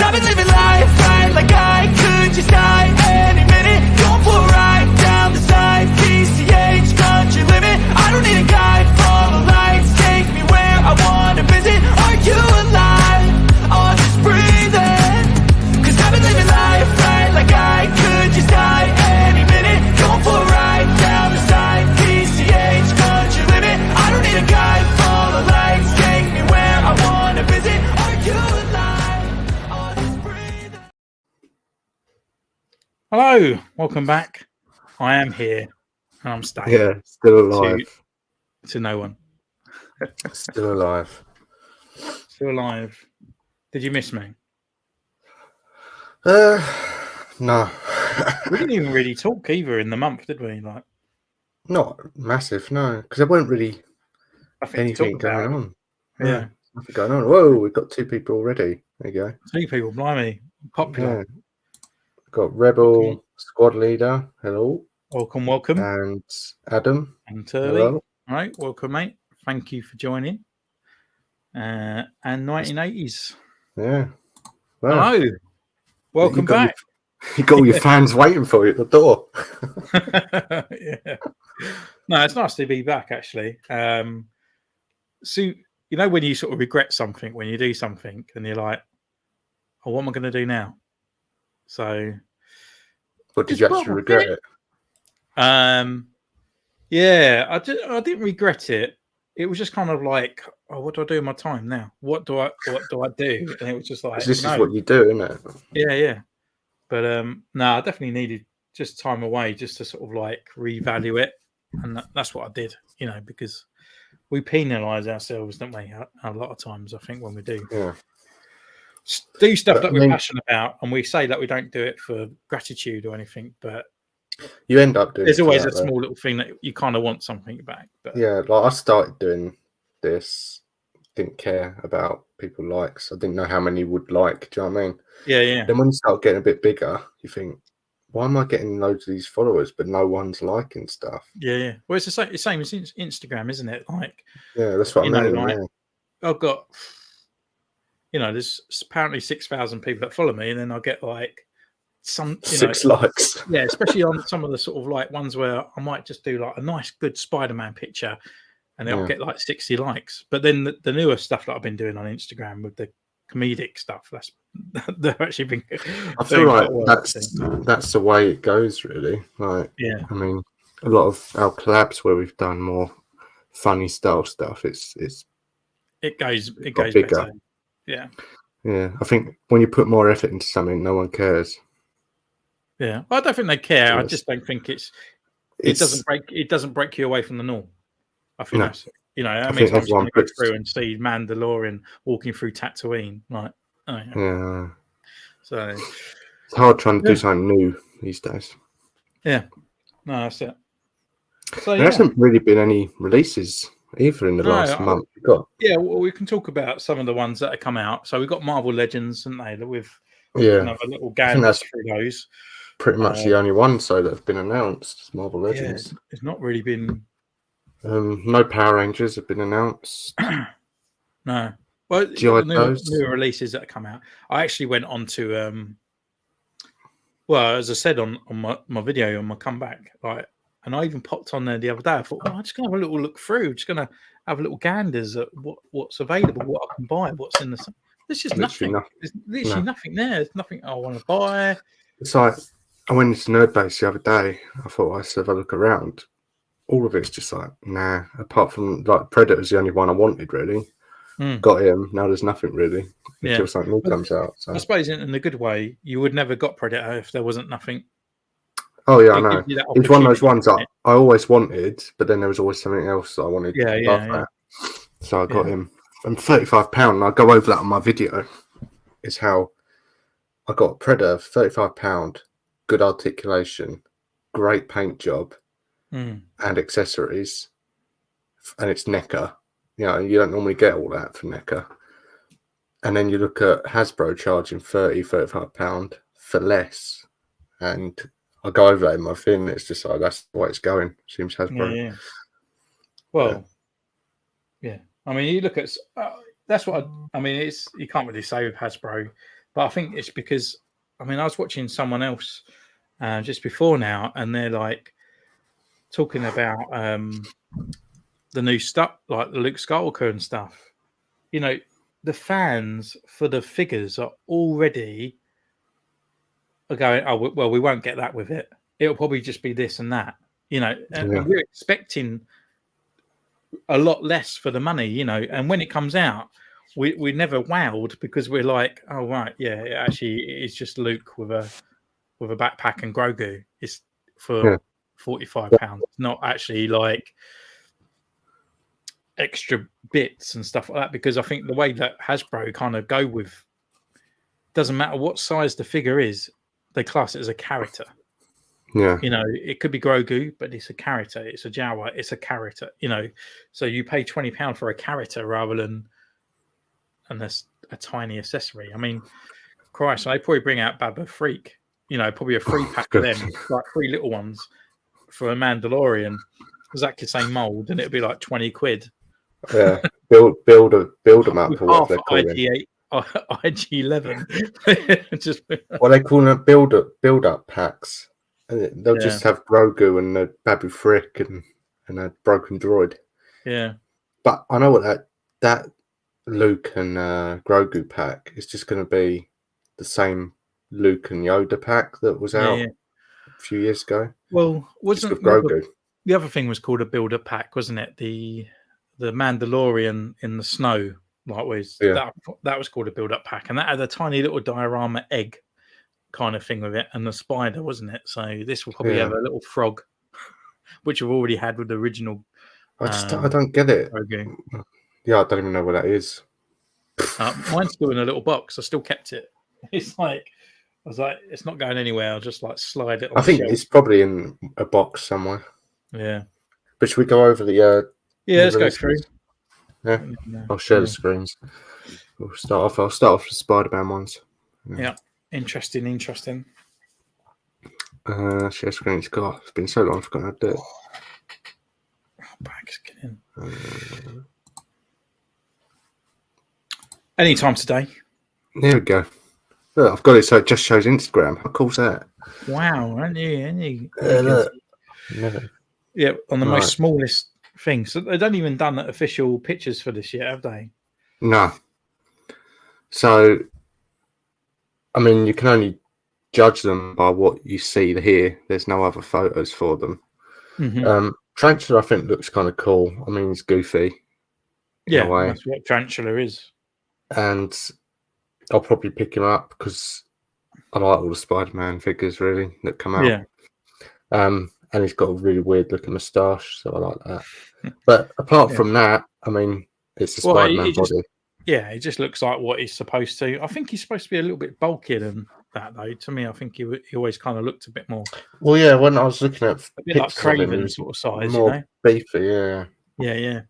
Cause I've been living life right like I could just die any minute. Going for a ride down the side, PCH, country limit. I don't need a guide, follow lights, take me where I wanna visit. Are you alive? Or just breathing? Cause I've been living life right like I could just die any minute. Going for a ride down the side, PCH, country limit. I don't need a guide, follow lights, take me where I wanna visit. Are you alive? Or just breathing? Hello, welcome back. I am here and I'm staying. Yeah, still alive. To no one. Still alive. Still alive. Did you miss me? No. We didn't even really talk either in the month, did we? Like, Not massive, no. Because there weren't really nothing to talk anything going about. on. Yeah. No, nothing going on. Whoa, we've got 2 people already. There you go. 2 people, blimey. Popular. Yeah. Got Rebel Squad Leader. Hello. Welcome. And Adam. And Turley. Hello. All right, welcome, mate. Thank you for joining. And 1980s. Yeah. Well, Hello. Welcome back. You got all your fans waiting for you at the door. Yeah. No, it's nice to be back, actually. So, you know, when you sort of regret something, when you do something and you're like, oh, what am I going to do now? So, But did you actually regret it? Yeah, I didn't regret it. It was just kind of like, oh, what do I do with my time now? What do I do? And it was just like, This is what you do, isn't it? Yeah. But no, I definitely needed just time away just to sort of like revalue it. And that's what I did, you know, because we penalise ourselves, don't we? A lot of times, I think, when we do. Yeah. Do stuff that we're passionate about, and we say that we don't do it for gratitude or anything, but you end up doing there's always that, a small little thing that you kind of want something back. But yeah, like I started doing this, didn't care about people likes. I didn't know how many would like. Do you know what I mean? Yeah. Then when you start getting a bit bigger, you think, why am I getting loads of these followers but no one's liking stuff? Yeah. Well, it's the same as Instagram, isn't it? Like, yeah, that's what I mean. Like, yeah. I've got, you know, there's apparently 6,000 people that follow me, and then I get like some 6 likes. Yeah, especially on some of the sort of like ones where I might just do like a nice, good Spider-Man picture, and I'll get like 60 likes. But then the newer stuff that I've been doing on Instagram with the comedic stuff, they've actually been. I feel like that's the way it goes, really. Like, yeah, I mean, a lot of our collabs where we've done more funny style stuff, it goes bigger. better. Yeah. I think when you put more effort into something, no one cares. Yeah, I don't think they care. I just don't think it doesn't break you away from the norm. I think that's, you know, how many times you go through and see Mandalorian walking through Tatooine, like, yeah. So it's hard trying to do something new these days. Yeah, no, that's it. So there hasn't really been any releases either in the last month. Yeah, well, we can talk about some of the ones that have come out. So we've got Marvel Legends, haven't they? With another little gander through those. Pretty much the only one that have been announced. Marvel Legends. Yeah, it's not really been. No Power Rangers have been announced. No. Well, the new releases that have come out. I actually went on to well, as I said on my video on my comeback, like, and I even popped on there the other day. I thought, I'm just gonna have a little look through, just gonna have a little ganders at what's available, what I can buy, what's in the. There's just nothing. There's literally nothing there. There's nothing I want to buy. It's like I went into Nerd Base the other day. I thought I should have a look around. All of it's just like, nah. Apart from like Predator's the only one I wanted, really. Got him. Now there's nothing really until something new comes out. So. I suppose in a good way, you would never got Predator if there wasn't nothing. Oh yeah, I know. It's one of those ones that I always wanted, but then there was always something else that I wanted. Yeah. So I got him. And £35. And I go over that on my video. Is how I got Predator, £35, good articulation, great paint job, and accessories, and it's NECA. You know, you don't normally get all that for NECA. And then you look at Hasbro charging £35 for less, and I go over that in my thing. It's just like that's the way it's going. Seems Hasbro. Yeah. Well, yeah. I mean, you look at that's what I mean. It's you can't really say with Hasbro. But I think it's because I was watching someone else just before now, and they're like talking about the new stuff, like the Luke Skywalker and stuff. The fans for the figures are already going, oh, well, we won't get that with it. It'll probably just be this and that, and we're expecting a lot less for the money, and when it comes out, we never wowed because we're like, oh, right, yeah, it's just Luke with a backpack and Grogu. It's for £45, not actually like extra bits and stuff like that, because I think the way that Hasbro kind of go with, doesn't matter what size the figure is, they class it as a character. It could be Grogu, but it's a character. It's a Jawa, it's a character. So you pay £20 for a character rather than that's a tiny accessory. Christ, they probably bring out Baba Freak, probably a free pack of them, like 3 little ones for a Mandalorian, exactly the same mold, and it'd be like 20 quid. Yeah, build them up for what they're calling IG-11. Well, they call them build up packs. And they'll just have Grogu and a Babu Frick and a broken droid. Yeah, but I know what that Luke and Grogu pack is just going to be the same Luke and Yoda pack that was out a few years ago. Well, wasn't with Grogu? The other thing was called a build up pack, wasn't it? The Mandalorian in the snow, that was called a build up pack, and that had a tiny little diorama egg kind of thing with it, and the spider, wasn't it? So this will probably have a little frog, which we've already had with the original. I don't get it. Grogu. Yeah, I don't even know what that is. Mine's still in a little box. I still kept it. It's like, I was like, it's not going anywhere. I'll just like slide it on I think shelf. It's probably in a box somewhere. Yeah. But should we go over the let's go through. Yeah. I'll share the screens. I'll start off with the Spider-Man ones. Yeah. Interesting. Share screens. God, it's been so long I've forgotten how to do it. Back's getting. Anytime today. There we go. Look, I've got it so it just shows Instagram. How cool's that? Wow, aren't you? Look. Yeah, on the most smallest thing. So they don't even done official pictures for this yet, have they? No. So, you can only judge them by what you see here. There's no other photos for them. Mm-hmm. Tarantula, I think, looks kind of cool. He's goofy. Yeah, that's what Tarantula is. And I'll probably pick him up because I like all the Spider-Man figures, really, that come out. Yeah. And he's got a really weird-looking moustache, so I like that. But apart from that, it's the Spider-Man body. Yeah, it just looks like what he's supposed to. I think he's supposed to be a little bit bulkier than that, though. To me, I think he always kind of looked a bit more. Well, yeah, when I was looking at a bit like Craven sort of size, more beefy, yeah. Yeah.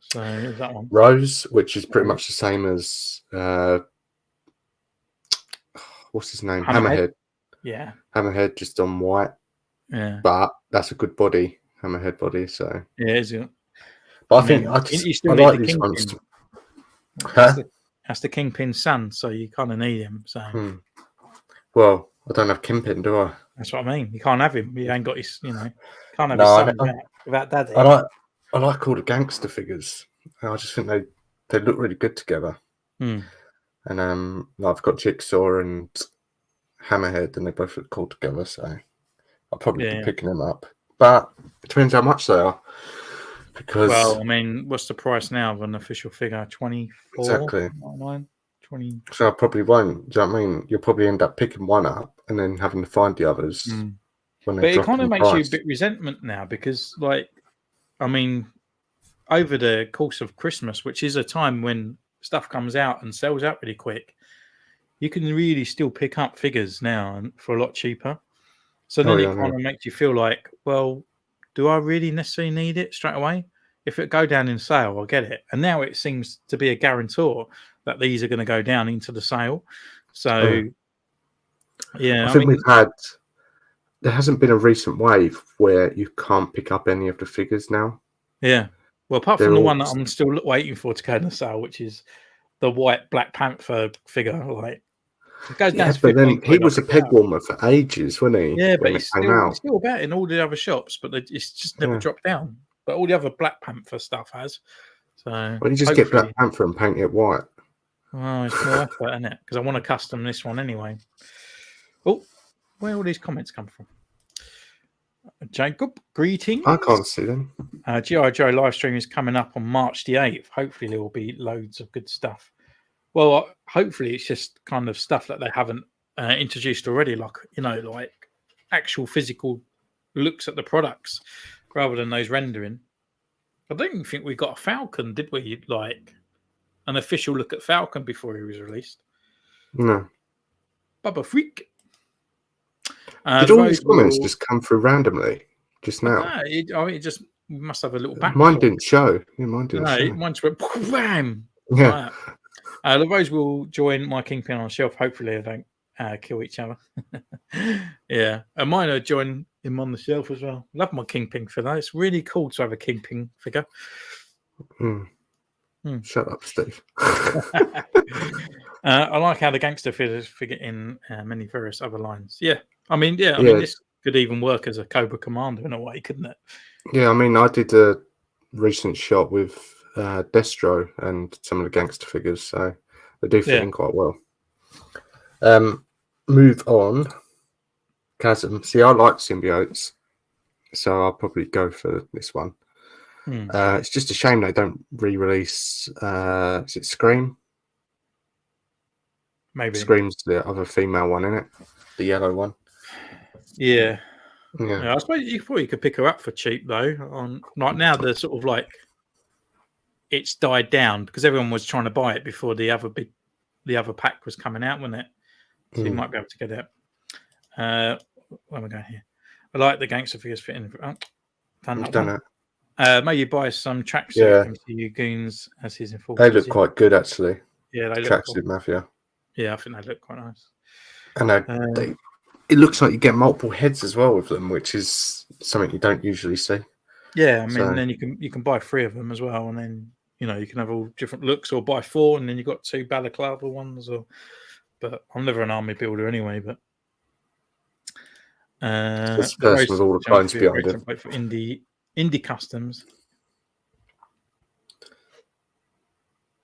So here's that one. Rose, which is pretty much the same as what's his name? Hammerhead. Yeah. Hammerhead, just on white. Yeah. But that's a good body, Hammerhead body. So yeah, is it? But I like these ones. That's the Kingpin's son, so you kind of need him. So, well, I don't have Kingpin, do I? That's what I mean. You can't have him. You ain't got his, can't have his son without daddy. I like all the gangster figures. I just think they look really good together. And I've got Jigsaw and Hammerhead, and they both look cool together. So I'll probably be picking them up, but it depends how much they are. Because what's the price now of an official figure? 24. Exactly. 20. So I probably won't. Do you know what I mean? You'll probably end up picking one up and then having to find the others. When but it kind of makes you a bit resentment now because, over the course of Christmas, which is a time when stuff comes out and sells out really quick, you can really still pick up figures now and for a lot cheaper. So then it kind of makes you feel like, well, do I really necessarily need it straight away? If it go down in sale, I'll get it. And now it seems to be a guarantor that these are going to go down into the sale. So, I think there hasn't been a recent wave where you can't pick up any of the figures now. Yeah. Well, apart from the one that I'm still waiting for to go in the sale, which is the white Black Panther figure. Like, it goes down to but then he £15, was a peg warmer for ages, wasn't he? Yeah, but when he's still about in all the other shops, but it's just never dropped down. But all the other Black Panther stuff has. So, well, you just get Black Panther and paint it white. Oh, it's more effort, isn't it? Because I want to custom this one anyway. Oh, where all these comments come from? Jacob, greetings. I can't see them. G.I. Joe live stream is coming up on March the 8th. Hopefully, there will be loads of good stuff. Well, hopefully, it's just kind of stuff that they haven't introduced already, like, like actual physical looks at the products rather than those rendering. I don't even think we got a Falcon, did we? Like an official look at Falcon before he was released. No. Bubba Freak. Did all these comments just come through randomly just now? It just must have a little back. Mine didn't show. Yeah, mine didn't show. Mine went wham. Yeah. The Rose will join my Kingpin on the shelf. Hopefully, they don't kill each other. Yeah. And mine will join him on the shelf as well. Love my Kingpin figure. It's really cool to have a Kingpin figure. Shut up, Steve. I like how the gangster figures figure in many various other lines. Yeah. I mean, I mean, this could even work as a Cobra Commander in a way, couldn't it? Yeah, I mean, I did a recent shot with Destro and some of the gangster figures, so they do fit in quite well. Move on. Chasm. See, I like symbiotes, so I'll probably go for this one. It's just a shame they don't re-release. Is it Scream? Maybe Scream's the other female one, isn't it? The yellow one. Yeah. I suppose you probably could pick her up for cheap though. On like now, the sort of like it's died down because everyone was trying to buy it before the other pack was coming out, wasn't it? So you might be able to get it. Where am I going here? I like the gangster figures fitting. Done it. Maybe buy some tracksuit from you goons as his enforcers. They look quite good actually. Yeah, they look tracksuit cool. Mafia. Yeah, I think they look quite nice. And it looks like you get multiple heads as well with them, which is something you don't usually see. Yeah, I mean, then you can buy 3 of them as well, and then you can have all different looks, or buy 4, and then you've got 2 balaclava ones. But I'm never an army builder anyway. But this person with all the clones behind him. For indie customs.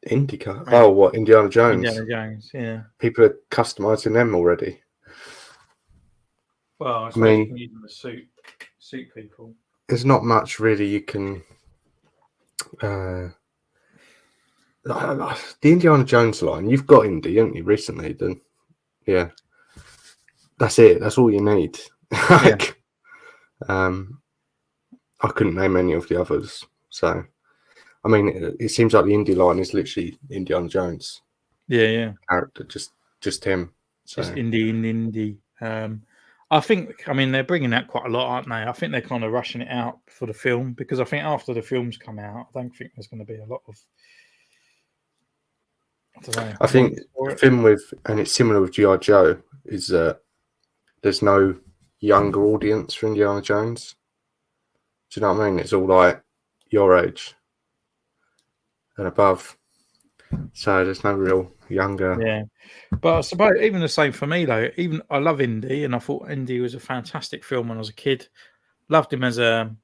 Indica? Oh, what? Indiana Jones? Indiana Jones, yeah. People are customizing them already. Well, I mean, using the suit people. There's not much really you can. The Indiana Jones line, you've got Indy, haven't you? Recently, then, yeah. That's it. That's all you need. I couldn't name any of the others, so. I mean, it seems like the indie line is literally Indiana Jones. Yeah. Character, just him. So. Just indie. I think, they're bringing out quite a lot, aren't they? I think they're kind of rushing it out for the film because I think after the films come out, I don't think there's going to be a lot of. I think the thing and it's similar with G.I. Joe, is there's no younger audience for Indiana Jones. Do you know what I mean? It's all like your age and above, so there's no real younger. Yeah, but I suppose even the same for me though. Even I love Indy, and I thought Indy was a fantastic film when I was a kid. Loved him as a,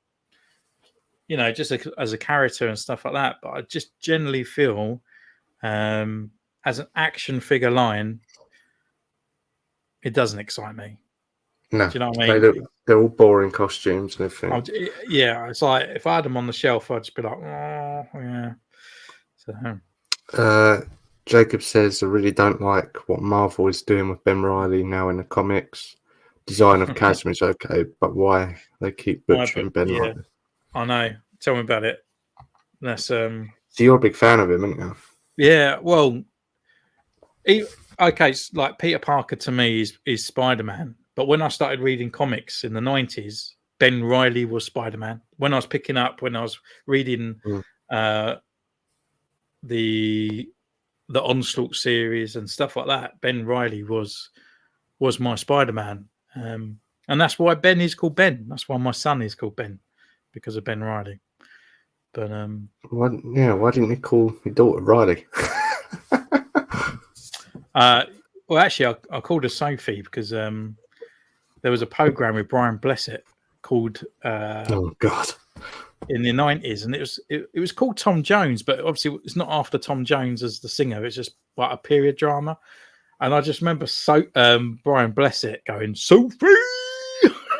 just as a character and stuff like that. But I just generally feel, as an action figure line, it doesn't excite me. No, do you know what I mean? They're all boring costumes and everything. Yeah, it's like if I had them on the shelf, I'd just be like, oh yeah. Jacob says, I really don't like what Marvel is doing with Ben Reilly now in the comics. Design of Chasm is okay, but why they keep butchering Ben Reilly? I know. Tell me about it. That's So you're a big fan of him, aren't you? Yeah, well, okay, like Peter Parker to me is Spider-Man, but when I started reading comics in the 90s, Ben Reilly was Spider-Man. When I was reading the Onslaught series and stuff like that, Ben Reilly was my Spider-Man, and that's why Ben is called Ben. That's why my son is called Ben, because of Ben Reilly. But why didn't you call your daughter Riley? Well, actually, I called her Sophie because there was a program with Brian Blessed called oh God, in the 90s, and it was called Tom Jones, but obviously it's not after Tom Jones as the singer. It's just like a period drama, and I just remember Brian Blessed going Sophie.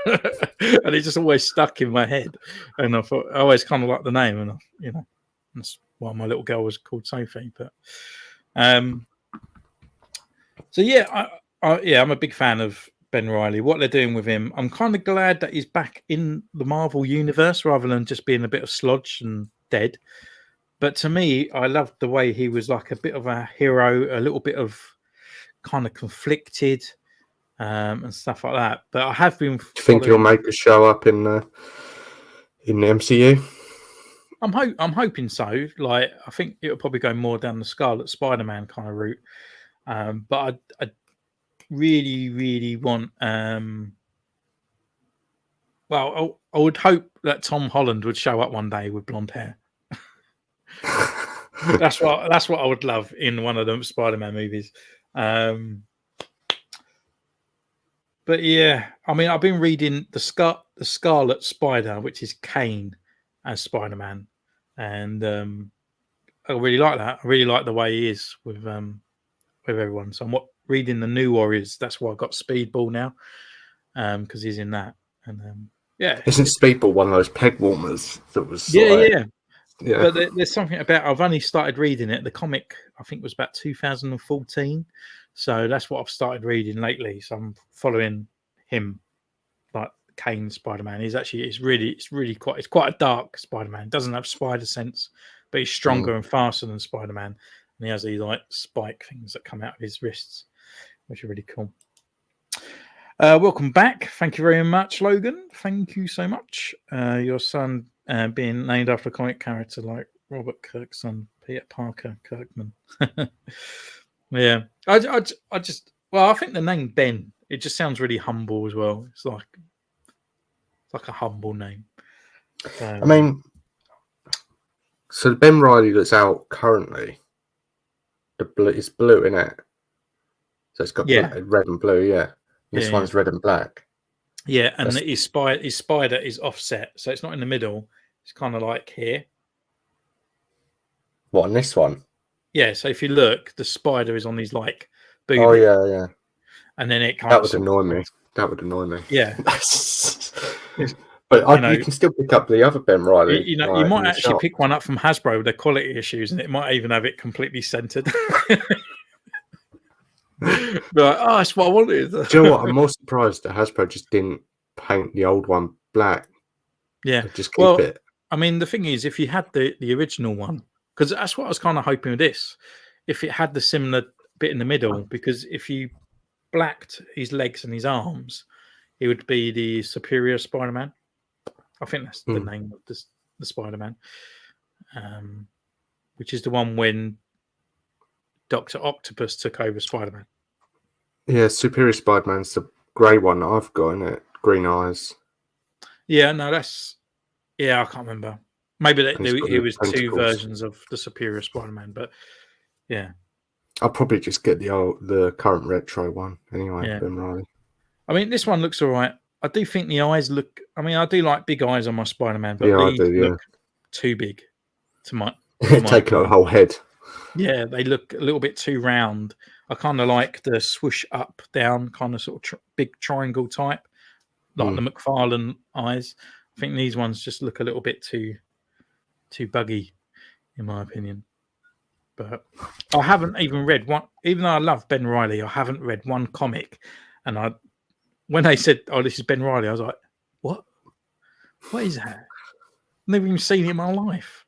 And it just always stuck in my head, and I thought I always kind of liked the name, and that's why my little girl was called Sophie. But so yeah, I'm a big fan of Ben Reilly. What they're doing with him, I'm kind of glad that he's back in the Marvel universe rather than just being a bit of sludge and dead. But to me, I loved the way he was like a bit of a hero, a little bit of kind of conflicted. And stuff like that. But I have been. Do you think he'll make a show up in the MCU? I'm hoping so. Like, I think it'll probably go more down the Scarlet Spider-Man kind of route. But I really, really want. Well, I would hope that Tom Holland would show up one day with blonde hair. That's what I would love in one of the Spider-Man movies. But yeah, I mean, I've been reading the Scarlet Spider, which is Kane as Spider-Man, and I really like that. I really like the way he is with everyone. So I'm reading the New Warriors. That's why I got Speedball now, because he's in that. And yeah, isn't Speedball one of those peg warmers that was? Yeah. But there's something about. I've only started reading it. The comic, I think, was about 2014. So that's what I've started reading lately. So I'm following him, like Kane Spider-Man. It's really quite a dark Spider-Man. Doesn't have spider sense, but he's stronger and faster than Spider-Man. And he has these like spike things that come out of his wrists, which are really cool. Welcome back. Thank you very much, Logan. Thank you so much. Your son being named after a comic character like Robert Kirk's son, Peter Parker Kirkman. Yeah, I think the name Ben, it just sounds really humble as well. It's like a humble name. I mean, so the Ben Reilly that's out currently, it's blue in it. So it's got red and blue, yeah. This one's red and black. Yeah, and his spider is offset, so it's not in the middle. It's kind of like here. What, on this one? Yeah, so if you look, the spider is on these like boobies. Oh yeah. And then it that would annoy me. That would annoy me. Yeah. But you can still pick up the other Ben Reilly. You might actually pick one up from Hasbro with their quality issues, and it might even have it completely centered. Like, that's what I wanted. Do you know what? I'm more surprised that Hasbro just didn't paint the old one black. Yeah, just keep it. I mean, the thing is, if you had the original one, because that's what I was kind of hoping with this, if it had the similar bit in the middle, because if you blacked his legs and his arms, it would be the Superior Spider-Man. I think that's the name of the Spider-Man, which is the one when Dr. Octopus took over Spider-Man. Yeah, Superior Spider-Man's the grey one that I've got in it, green eyes. Yeah, no, I can't remember. Maybe it was two versions of the Superior Spider-Man, but yeah. I'll probably just get the current retro one anyway. Yeah. Ben Reilly. I mean, this one looks all right. I do think the eyes look. I mean, I do like big eyes on my Spider-Man, but these look too big to my. Take a whole head. Yeah, they look a little bit too round. I kind of like the swoosh up, down, kind of sort of big triangle type, like the McFarlane eyes. I think these ones just look a little bit too buggy, in my opinion. But I haven't even read one. Even though I love Ben Reilly, I haven't read one comic. And when they said, "Oh, this is Ben Reilly," I was like, "What? What is that? Never even seen it in my life."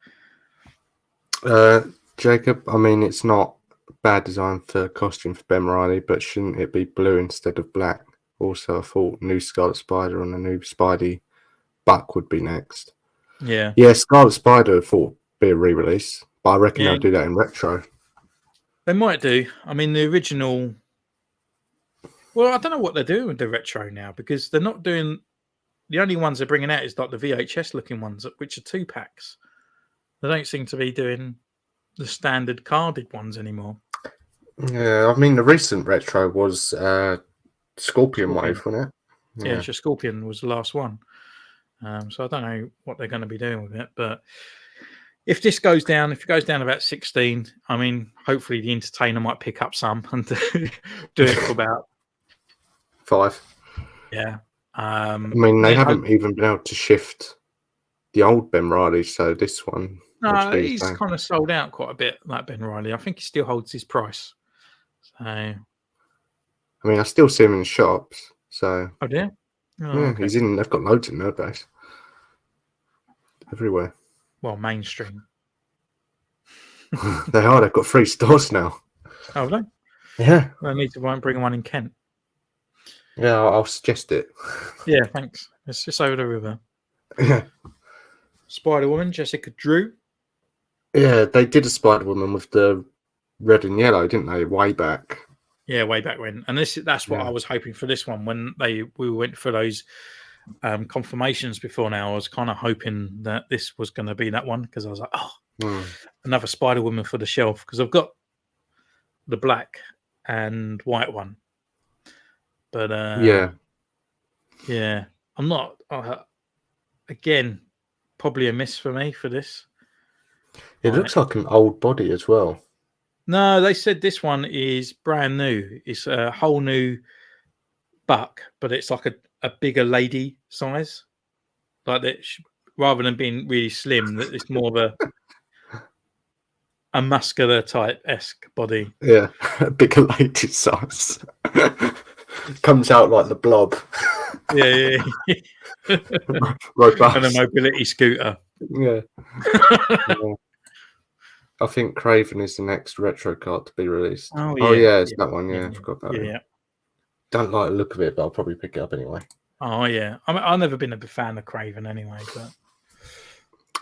Jacob, I mean, it's not bad design for costume for Ben Reilly, but shouldn't it be blue instead of black? Also, I thought new Scarlet Spider and a new Spidey Buck would be next. Yeah, Scarlet Spider I thought would be a re-release, but I reckon they'll do that in retro. They might do. I mean, the original. Well, I don't know what they're doing with the retro now, because they're not doing. The only ones they're bringing out is like the VHS looking ones, which are 2-packs. They don't seem to be doing the standard carded ones anymore. Yeah, I mean the recent retro was Scorpion Wave, wasn't it? Yeah, just Scorpion was the last one. So I don't know what they're going to be doing with it, but if this goes down, if it goes down about 16, I mean, hopefully the entertainer might pick up some and do it for about 5. Yeah. I mean, they haven't even been able to shift the old Ben Riley, so this one. No, he's kind of sold out quite a bit, that Ben Riley. I think he still holds his price. So, I mean, I still see him in shops. So, oh dear, yeah, okay. He's in. They've got loads in nowadays, everywhere. Well, mainstream. They are. They've got 3 stores now. Oh, they? Yeah. I need to bring one in Kent. Yeah, I'll suggest it. Yeah, thanks. It's just over the river. Yeah. Spider-Woman, Jessica Drew. Yeah, they did a Spider-Woman with the red and yellow, didn't they? Way back. Yeah, way back when. And that's what I was hoping for this one. When we went for those confirmations before now, I was kind of hoping that this was going to be that one, because I was like, another Spider-Woman for the shelf, because I've got the black and white one. But yeah, I'm not. Again, probably a miss for me for this. It looks like an old body as well. No, they said this one is brand new. It's a whole new buck, but it's like a bigger lady size, like that. Rather than being really slim, that it's more of a muscular type esque body. Yeah, a bigger lady size. Comes out like the Blob. Yeah. Robust. And a mobility scooter. Yeah. I think Craven is the next retro card to be released. Oh yeah, it's that one. Yeah, I forgot about it. Yeah. Don't like the look of it, but I'll probably pick it up anyway. Oh yeah, I've never been a big fan of Craven anyway, but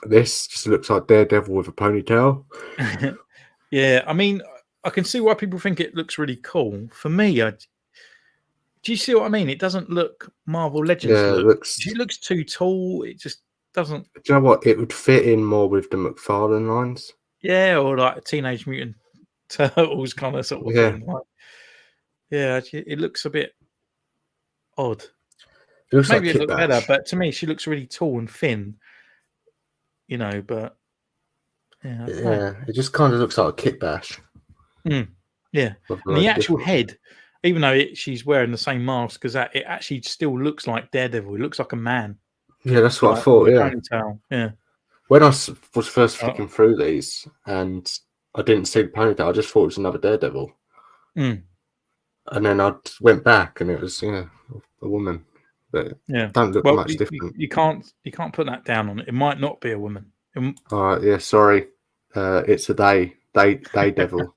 this just looks like Daredevil with a ponytail. Yeah, I mean, I can see why people think it looks really cool. For me, do you see what I mean? It doesn't look Marvel Legends. Yeah, it looks too tall. It just doesn't. Do you know what? It would fit in more with the McFarlane lines. Yeah, or like a Teenage Mutant Turtles kind of sort of thing. Like, yeah, it looks a bit odd. It looks Maybe like it looks better, but to me, she looks really tall and thin. You know, but yeah, it just kind of looks like a Kit Bash. Yeah, and the actual head, even though she's wearing the same mask as that, it actually still looks like Daredevil. It looks like a man. Yeah, that's what I thought. Yeah. Yeah. When I was first flicking through these and I didn't see the ponytail, I just thought it was another Daredevil. And then I went back and it was a woman. But don't look much different. You can't put that down on it. It might not be a woman. All right, yeah, sorry. It's a they devil.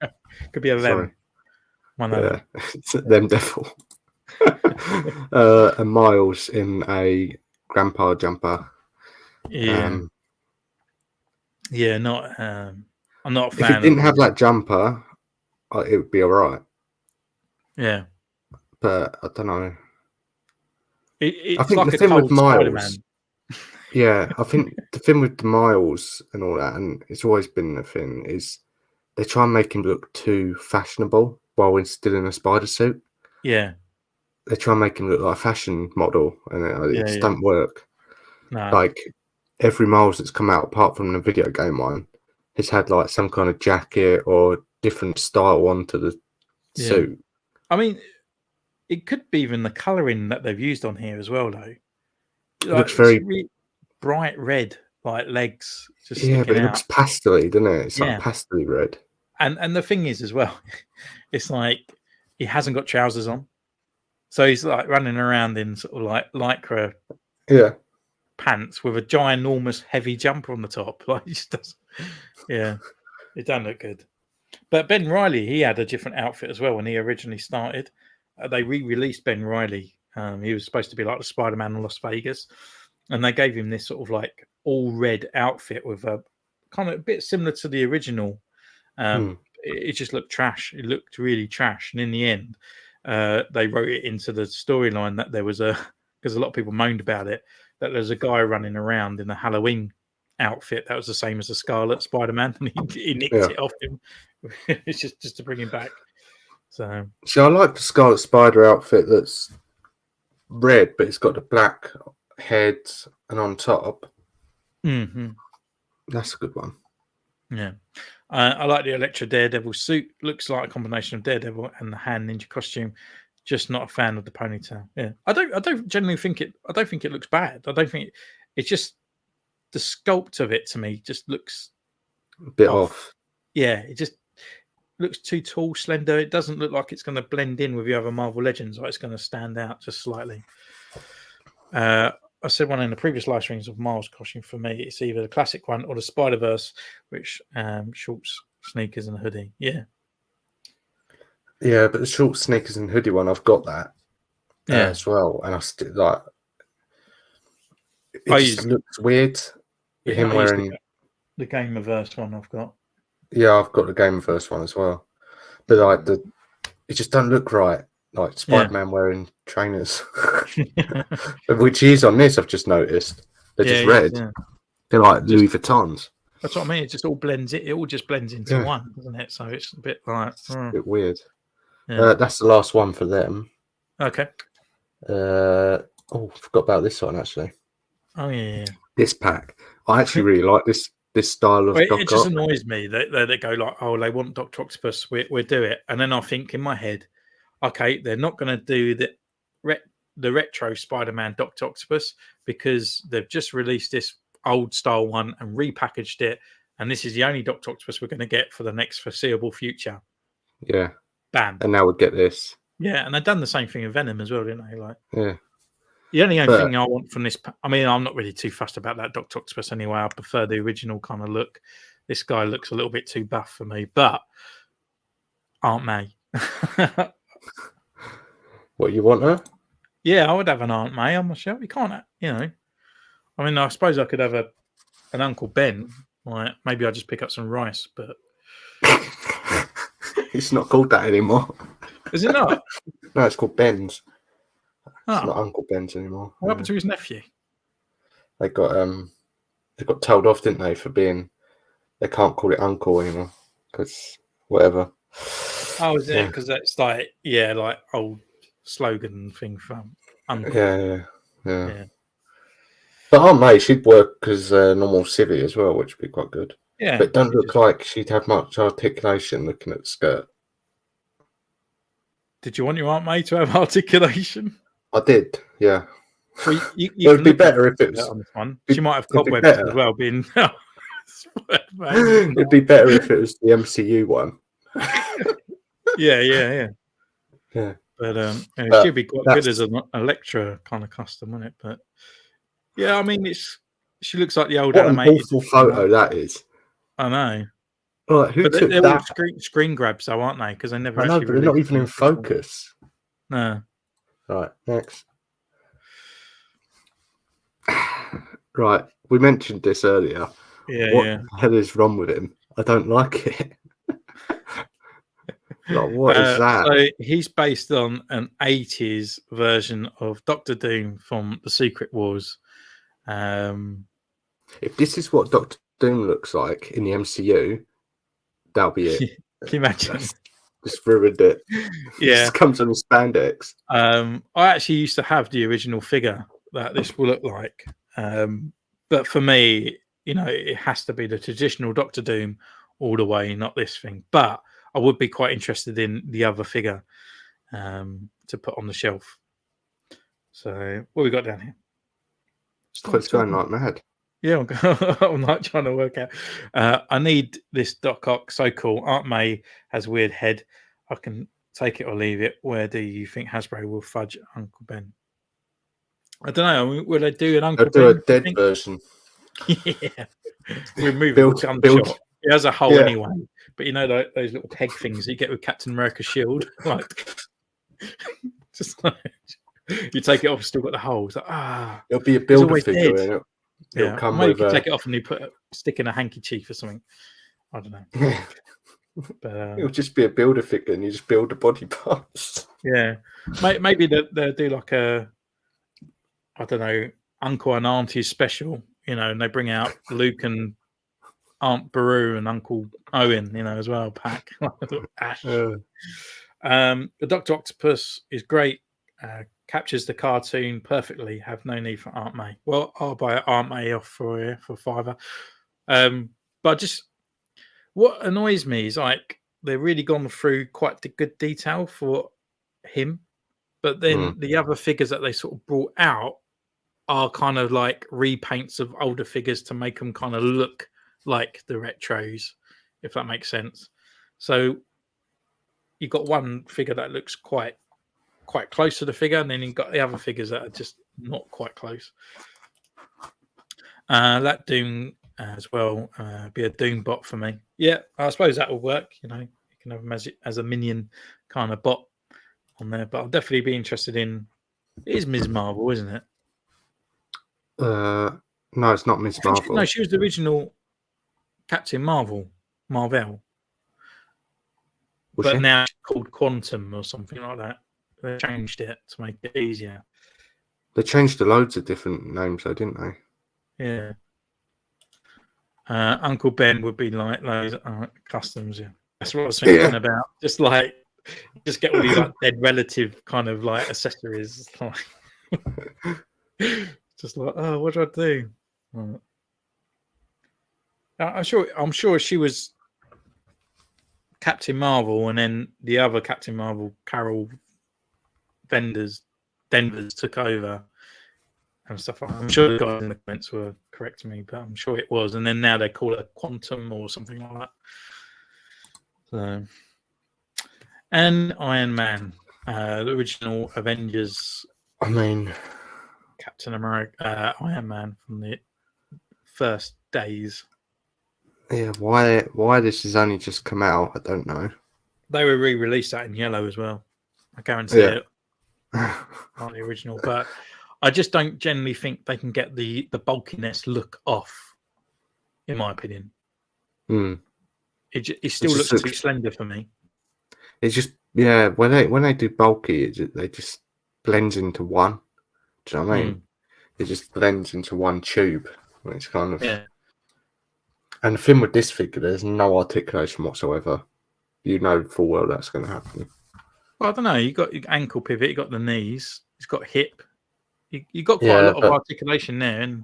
Could be a them. One of them. It's a them devil. And Miles in a grandpa jumper. Yeah. I'm not a fan. If it didn't have that jumper, it would be all right. Yeah. But I don't know. It's I think like the thing with Miles. Spider-Man. Yeah, I think the thing with the Miles and all that, and it's always been the thing, is they try and make him look too fashionable while he's still in a spider suit. Yeah. They try and make him look like a fashion model, and it just don't work. No. Like, every Miles that's come out, apart from the video game one, has had like some kind of jacket or different style onto the suit. I mean, it could be even the colouring that they've used on here as well, though. Like, it looks very really bright red, like legs. Just but it looks pastel-y, doesn't it? It's like pastel-y red. And the thing is, as well, it's like he hasn't got trousers on, so he's like running around in sort of like lycra pants with a ginormous heavy jumper on the top. Like, he just doesn't. Yeah, it doesn't look good. But Ben Riley, he had a different outfit as well when he originally started. They re-released Ben Riley. He was supposed to be like the Spider-Man in Las Vegas, and they gave him this sort of like all red outfit with a kind of a bit similar to the original. It just looked trash. It looked really trash. And in the end, they wrote it into the storyline that there was because a lot of people moaned about it, that there's a guy running around in a Halloween outfit that was the same as the Scarlet Spider-Man, and he nicked it off him. It's just to bring him back. So, see, I like the Scarlet Spider outfit that's red, but it's got the black head and on top. That's a good one. Yeah. I like the Elektra Daredevil suit. Looks like a combination of Daredevil and the hand ninja costume. Just not a fan of the ponytail. Yeah, I don't generally think it. I don't think it looks bad. I don't think it's just the sculpt of it to me just looks a bit off. Yeah, it just looks too tall, slender. It doesn't look like it's going to blend in with the other Marvel Legends. Like it's going to stand out just slightly. I said one in the previous live streams of Miles' costume. For me, it's either the classic one or the Spider-Verse, which shorts, sneakers, and a hoodie. Yeah. Yeah, but the short sneakers and hoodie one, I've got that as well, and I still like. It just looks weird. Him wearing the Gamerverse one. I've got. Yeah, I've got the Gamerverse one as well, but like it just doesn't look right. Like Spider-Man wearing trainers, which he is on this. I've just noticed they're just red. Yeah. They're like Louis Vuittons. That's what I mean. It just all blends. It all just blends into one, doesn't it? So it's a bit like a bit weird. Yeah. That's the last one for them. Okay. Forgot about this one actually. Oh yeah. This pack, I actually really like this style of. It just annoys me that they go like, oh, they want Dr. Octopus, we'll do it, and then I think in my head, okay, they're not going to do the retro Spider-Man Dr. Octopus because they've just released this old style one and repackaged it, and this is the only Dr. Octopus we're going to get for the next foreseeable future. Yeah. Bam. And now we'll get this. Yeah, and they've done the same thing in Venom as well, didn't they? Like, yeah. The only thing I want from this, I mean, I'm not really too fussed about that Dr. Octopus anyway. I prefer the original kind of look. This guy looks a little bit too buff for me, but Aunt May. What, you want her? Yeah, I would have an Aunt May on my shelf. You can't, you know. I mean, I suppose I could have an Uncle Ben. Like, maybe I'll just pick up some rice, but it's not called that anymore. Is it not? No, it's called Ben's. Oh. It's not Uncle Ben's anymore. What happened to his nephew? They got told off, didn't they, for being they can't call it Uncle anymore because whatever. Oh, is it? Because that's like old slogan thing from Uncle. Yeah. But Aunt May, she'd work as a normal civvy as well, which would be quite good. Yeah. But it doesn't look like she'd have much articulation looking at the skirt. Did you want your Aunt May to have articulation? I did, yeah. Well, it would be better if it was on this one. She might have cobwebs as well. Being it'd be better if it was the MCU one. Yeah. But she'd be quite good as an Elektra kind of custom, wouldn't it? But yeah, I mean, she looks like the old animated. An awful photo that is. I know. Right, who took they're that? All screen grabs, though, aren't they? Because they never. I know, but they're not even in focus. No. Right, next. Right, we mentioned this earlier. Yeah, what the hell is wrong with him? I don't like it. Like, what is that? So he's based on an 80s version of Doctor Doom from the Secret Wars. If this is what Doctor Doom looks like in the MCU, that'll be it. Can you imagine? Just ruined it. Yeah. It just comes on the spandex. I actually used to have the original figure that this will look like. But for me, you know, it has to be the traditional Doctor Doom all the way, not this thing. But I would be quite interested in the other figure to put on the shelf. So what we got down here? It's going like mad. Yeah, I'm like trying to work out. I need this Doc Ock. So cool. Aunt May has a weird head. I can take it or leave it. Where do you think Hasbro will fudge Uncle Ben? I don't know. I mean, will they do an Uncle Ben? They'll do a dead version. Yeah. Remove build. Shot. It has a hole anyway. But you know those little peg things that you get with Captain America's shield? Like, just like, you take it off, still got the hole. It's like, it'll be a builder figure in it. Yeah, come maybe you can take it off and you stick in a handkerchief or something. I don't know. But it'll just be a builder figure and you just build the body parts. Yeah. Maybe they'll do like I don't know, Uncle and Auntie special, you know, and they bring out Luke and Aunt Beru and Uncle Owen, you know, as well, pack. Ash. The Dr. Octopus is great. Captures the cartoon perfectly. Have no need for Aunt May. Well, I'll buy Aunt May off for you for £5. But just what annoys me is like they've really gone through quite the good detail for him, but then the other figures that they sort of brought out are kind of like repaints of older figures to make them kind of look like the retros, if that makes sense. So you've got one figure that looks quite close to the figure, and then you've got the other figures that are just not quite close. That Doom as well, be a Doom bot for me. Yeah, I suppose that will work. You know, you can have him as a minion kind of bot on there, but I'll definitely be interested in. It is Ms. Marvel, isn't it? No, it's not Ms. Marvel. No, she was the original Captain Marvel. But now it's called Quantum or something like that. They changed it to make it easier. They changed loads of different names, though, didn't they? Yeah. Uncle Ben would be like those customs. Yeah. That's what I was thinking about. Just get all these like dead relative kind of like accessories. Just like, oh, what do I do? Right. I'm sure she was Captain Marvel, and then the other Captain Marvel, Carol Denvers, took over and stuff. I'm sure the guys in the comments were correcting me, but I'm sure it was. And then now they call it Quantum or something like that. So, and Iron Man, the original Avengers. I mean, Captain America, Iron Man from the first days. Yeah, why this has only just come out, I don't know. They were re-released that in yellow as well. I guarantee it. Not the original, but I just don't generally think they can get the bulkiness look off, in my opinion. It still looks too slender for me. It's just when they do bulky, they just blends into one. Do you know what I mean? It just blends into one tube. It's kind of And the thing with this figure, there's no articulation whatsoever. You know full well that's going to happen. Well, I don't know. You got your ankle pivot. You got the knees. He's got hip. You got quite a lot of articulation there. And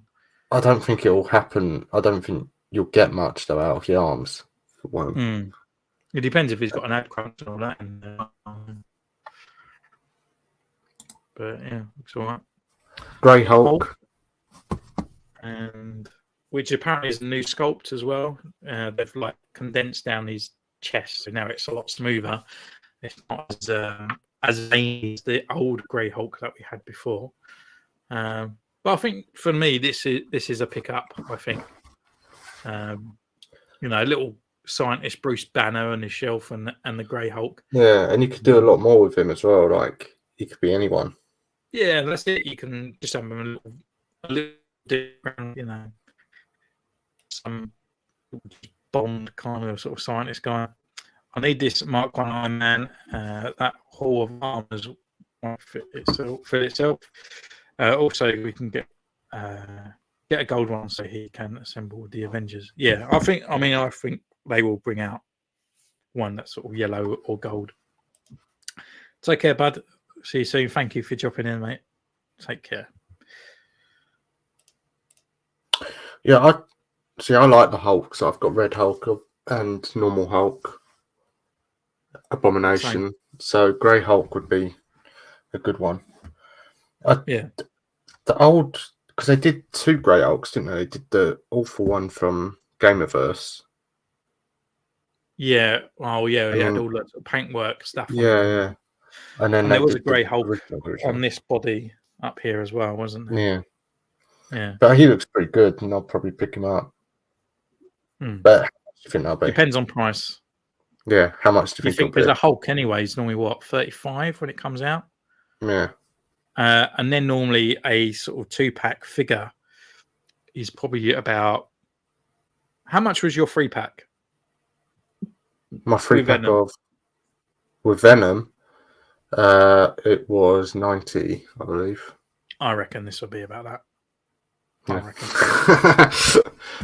I don't think it will happen. I don't think you'll get much though out of the arms. It won't. It depends if he's got an ad crunch and all that. But yeah, looks all right. Grey Hulk. And which apparently is a new sculpt as well. They've like condensed down his chest, so now it's a lot smoother. It's not as veiny as the old Grey Hulk that we had before. But I think for me, this is a pickup. I think, a little scientist Bruce Banner on his shelf and the Grey Hulk. Yeah, and you could do a lot more with him as well. Like he could be anyone. Yeah, that's it. You can just have him a little different, some Bond kind of sort of scientist guy. I need this Mark 1 Iron Man. That Hall of Armors won't fit itself. Also, we can get a gold one so he can assemble the Avengers. Yeah, I think they will bring out one that's sort of yellow or gold. Take care, bud. See you soon. Thank you for dropping in, mate. Take care. Yeah, I like the Hulk, so I've got Red Hulk and normal Hulk, Abomination. Same. So Grey Hulk would be a good one. The old, because they did 2 Grey Hulks, didn't they? They did the awful one from Gamerverse. Yeah. Oh, yeah. He had all that sort of paintwork stuff. Yeah. And then there was a Grey Hulk on this body up here as well, wasn't there? Yeah. But he looks pretty good, and I'll probably pick him up. But how much do you think that'll be? Depends on price. Yeah, how much do you think? Because a Hulk anyway is normally what, 35 when it comes out? Yeah. And then normally a sort of 2-pack figure is probably about. How much was your 3-pack? My 3-pack with Venom, it was 90, I believe. I reckon this will be about that. Yeah. I reckon.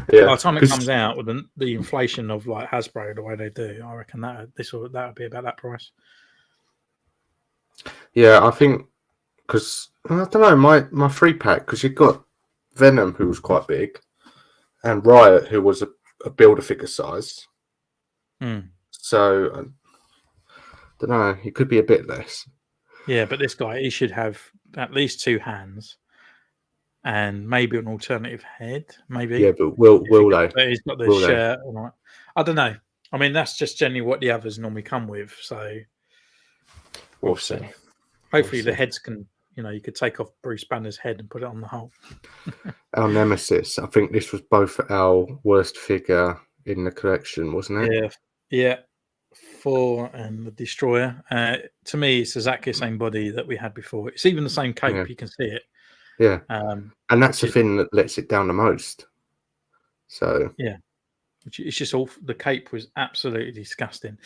By the time it comes out with the inflation of like Hasbro the way they do, I reckon that would be about that price. Yeah, I think because I don't know my 3-pack because you've got Venom who was quite big, and Riot who was a builder figure size. So I don't know. He could be a bit less. Yeah, but this guy, he should have at least 2 hands and maybe an alternative head. Maybe. Yeah, but will they? But he's got the Will shirt. I don't know. I mean, that's just generally what the others normally come with. So we'll see. Hopefully, the heads can. You could take off Bruce Banner's head and put it on the Hulk. Our Nemesis. I think this was both our worst figure in the collection, wasn't it? Yeah. 4 and the Destroyer. To me, it's exactly the same body that we had before. It's even the same cape. Yeah. You can see it. Yeah. And that's the thing that lets it down the most. So yeah, it's just all. The cape was absolutely disgusting.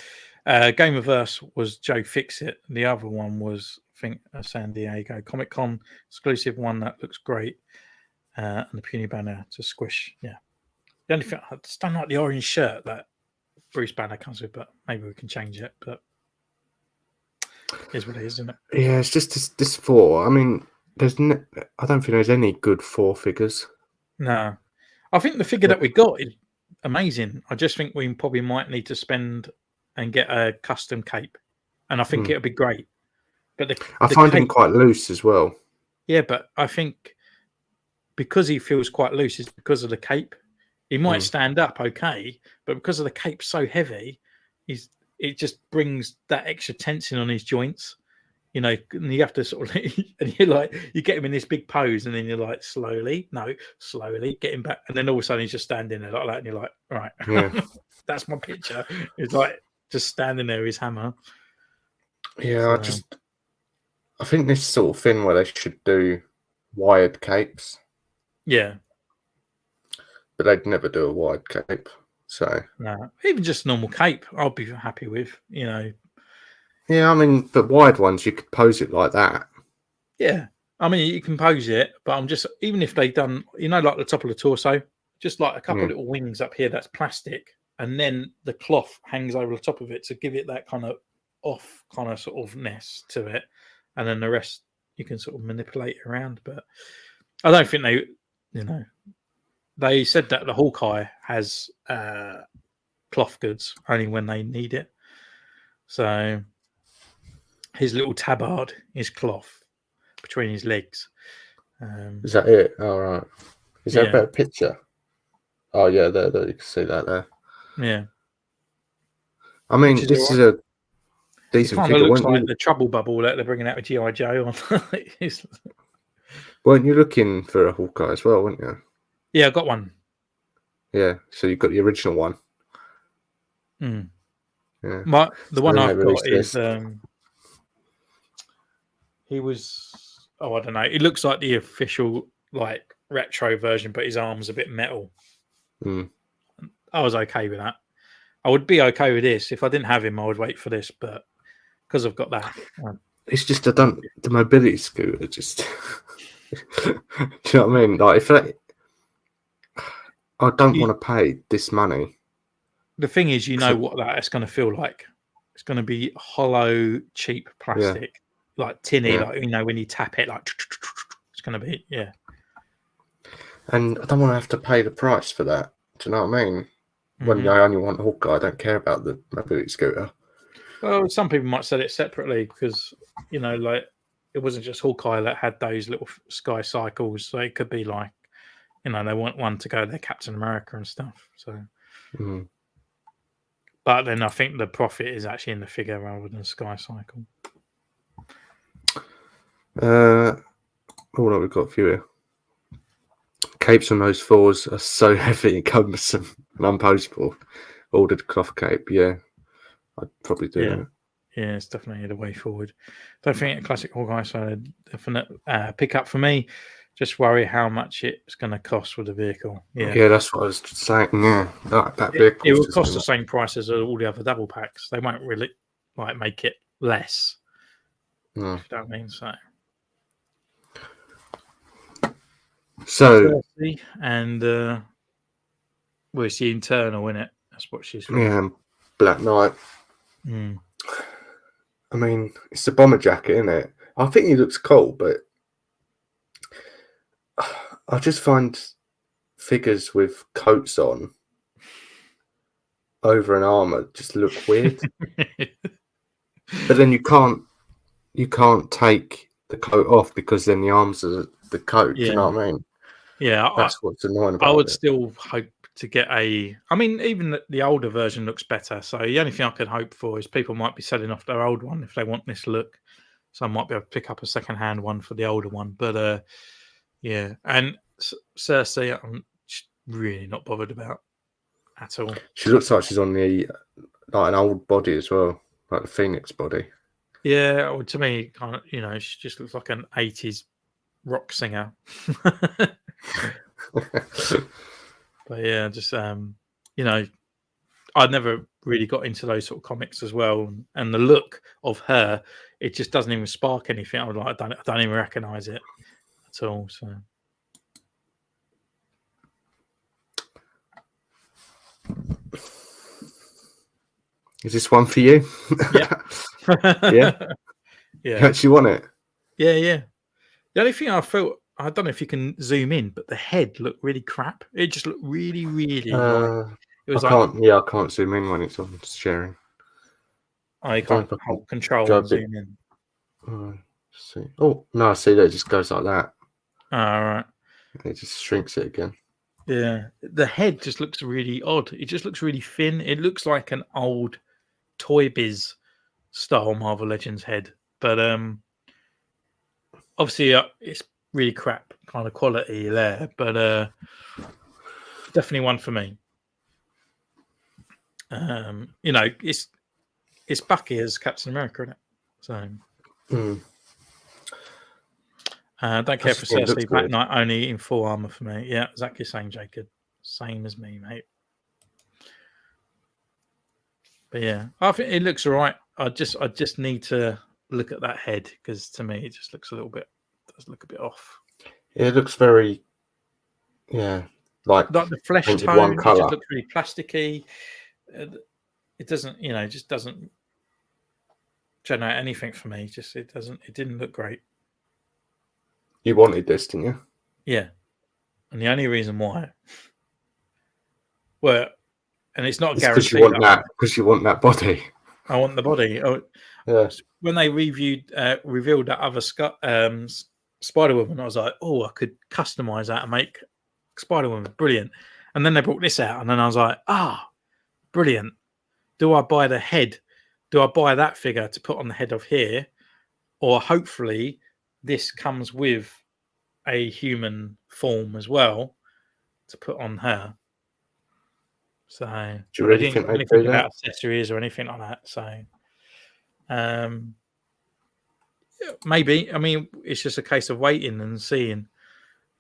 Game of Verse was Joe Fixit. The other one was, I think, a San Diego Comic Con exclusive one that looks great, and the Puny Banner to squish. Yeah, the only thing I just don't like the orange shirt that Bruce Banner comes with, but maybe we can change it. But it's what it is, isn't it? Yeah, it's just this 4. I mean, I don't think there's any good 4 figures. No, I think the figure that we got is amazing. I just think we probably might need to spend and get a custom cape, and I think it'll be great. But I find him quite loose as well. Yeah, but I think because he feels quite loose is because of the cape. He might stand up okay, but because of the cape so heavy, it just brings that extra tension on his joints. And you have to sort of, and you get him in this big pose, and then you're like, slowly get him back, and then all of a sudden he's just standing there like that, and you're like, right, that's my picture. It's like just standing there with his hammer. Yeah, so, I think this sort of thing where they should do wired capes. Yeah. But they'd never do a wide cape. So no, even just normal cape, I'll be happy with, Yeah, I mean, but wide ones, you could pose it like that. Yeah, I mean, you can pose it, but I'm just, even if they've done, like the top of the torso, just like a couple of little wings up here that's plastic, and then the cloth hangs over the top of it to give it that kind of off kind of sort of ness to it, and then the rest you can sort of manipulate around. But I don't think they said that the Hawkeye has cloth goods only when they need it. So his little tabard is cloth between his legs. Is that it? All right. Is that a better picture? Oh yeah, there you can see that there. Yeah. I mean, this is a decent figure. It looks like the Trouble Bubble that they're bringing out with G.I. Joe on. Weren't you looking for a Hawkeye as well, weren't you? Yeah, I got one. Yeah, so you've got the original one. Yeah. The one I've got is he was I don't know. It looks like the official like retro version, but his arm's a bit metal. I was okay with that. I would be okay with this. If I didn't have him, I would wait for this, but because I've got that. It's just the mobility scooter just do you know what I mean? Like if I don't want to pay this money. The thing is, what that's going to feel like. It's going to be hollow, cheap plastic, like tinny, like when you tap it, like it's going to be, And I don't want to have to pay the price for that. Do you know what I mean? When I only want Hawkeye, I don't care about the mobility scooter. Well, some people might sell it separately because like it wasn't just Hawkeye that had those little sky cycles. So it could be like, they want one to go their Captain America and stuff. So. But then I think the profit is actually in the figure rather than Sky Cycle. Hold on, we've got a few here. Capes on those 4s are so heavy and cumbersome and unpostable. Ordered cloth cape, I'd probably do that. Yeah, it's definitely the way forward. Don't think a classic Hawkeye, so a definite pick up for me. Just worry how much it's going to cost with the vehicle. Yeah, that's what I was saying. Yeah, that vehicle. It will cost the same price as all the other double packs. They won't really make it less. No. If you don't mean so. And well, it's the internal, isn't it? That's what she's from. Yeah, Black Knight. I mean, it's a bomber jacket, isn't it? I think he looks cool, but I just find figures with coats on over an armor just look weird. But then you can't take the coat off because then the arms are the coat. Do you know what I mean? Yeah, that's what's annoying about it. I would still hope to get I mean, even the older version looks better. So the only thing I could hope for is people might be selling off their old one if they want this look. So I might be able to pick up a second-hand one for the older one. But yeah, and Cersei, I'm really not bothered about at all. She looks like she's on the like an old body as well, like the Phoenix body. Yeah, well, to me, kind of, she just looks like an 80s rock singer. But yeah, just I never really got into those sort of comics as well, and the look of her, it just doesn't even spark anything. I don't even recognize it at all. So is this one for you? Yeah. Yeah. Yeah. You actually want it? Yeah. The only thing I felt, I don't know if you can zoom in, but the head looked really crap. It just looked really, really. It was I can't zoom in when it's on sharing. I can't hold control and zoom in. See. Oh no, I see that it just goes like that. All right. It just shrinks it again. Yeah, the head just looks really odd. It just looks really thin. It looks like an old Toy Biz style Marvel Legends head, but obviously it's really crap kind of quality there. But definitely one for me. It's Bucky as Captain America, isn't it? So don't care for Cersei Black Knight only in full armor for me. Yeah, exactly the same, Jacob. Same as me, mate. But yeah, I think it looks all right. I just need to look at that head because to me it just looks a bit off. It looks very, like the flesh tone. One it color. Just looks really plasticky. It doesn't, just doesn't generate anything for me. It didn't look great. You wanted this, didn't you? Yeah, and the only reason why, well, and it's not a guarantee. Because you want that body. I want the body. Oh, yeah. When they revealed that other Spider-Woman, I was like, oh, I could customize that and make Spider-Woman brilliant. And then they brought this out, and then I was like, brilliant. Do I buy the head? Do I buy that figure to put on the head of here? Or hopefully this comes with a human form as well to put on her. So do you really think anything about accessories or anything like that? So maybe. I mean, it's just a case of waiting and seeing.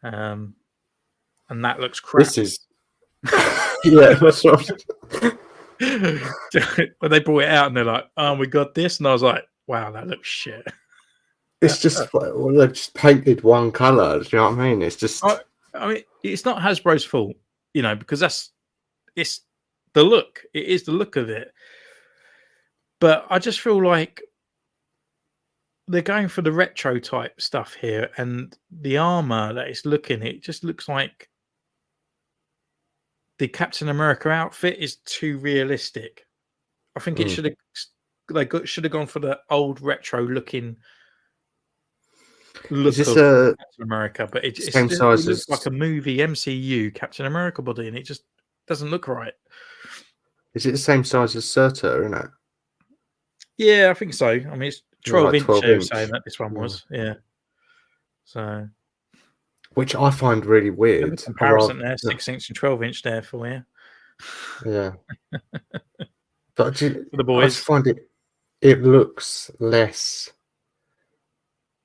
And that looks crap. This is that's what when they brought it out and they're like, "Oh, we got this," and I was like, "Wow, that looks shit." It's just they've just painted one color. Do you know what I mean? It's just. I mean, it's not Hasbro's fault, because it's the look. It is the look of it. But I just feel like they're going for the retro type stuff here, and the armor that it's it just looks like the Captain America outfit is too realistic. I think it should have gone for the old retro looking look of Captain America, but it looks like a movie MCU Captain America body, and it just doesn't look right. Is it the same size as Surtur, isn't it? Yeah, I think so. I mean, it's 12 inch. They were saying that this one was, So, which I find really weird. The comparison there, 6 inch and 12 inch there for you. Yeah. But for the boys, I just find it looks less.